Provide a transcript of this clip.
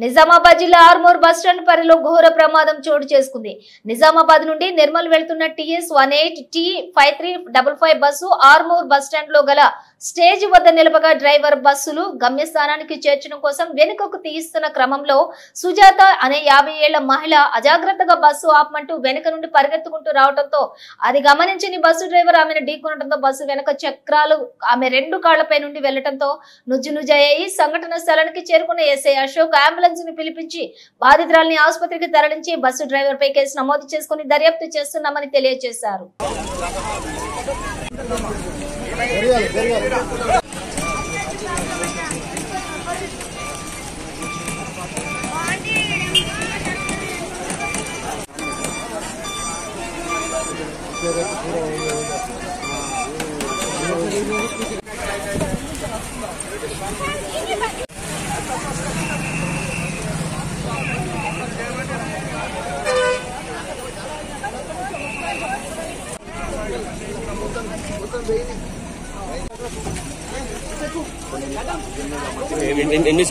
నిజామాబాద్ జిల్లా ఆర్మూర్ బస్టాండ్ పరిలో ఘోర ప్రమాదం చోటు చేసుకుంది. నిజామాబాద్ నుండి నిర్మల్ వెళ్తున్న TS18 T5355 bus Armoor bus stand లో గల స్టేజ్ వద్ద నిలపగా డ్రైవర్ బస్సులు గమ్యస్థానానికి చేర్చడం కోసం వెనుకకు తీస్తున్న క్రమంలో సుజాత అనే 50 ఏళ్ల మహిళ అజాగ్రత్తగా బస్సు ఆపమంటూ వెనుక నుండి పరిగెత్తుకుంటూ రావడంతో అది గమనించని బస్సు డ్రైవర్ ఆమెను ఢీకొనడంతో బస్సు వెనక చక్రాలు ఆమె 2 కాళ్లపై నుండి వెళ్లడంతో నుజ్జునుజ్జయ్యాయి. సంఘటన స్థలానికి చేరుకున్న ఎస్ఐ అశోక్ అంబులెన్స్ ని పిలిపించి బాధితురాలిని ఆసుపత్రికి తరలించి బస్సు డ్రైవర్ పై కేసు నమోదు చేసుకుని దర్యాప్తు చేస్తున్నామని తెలియజేశారు. ఎన్ని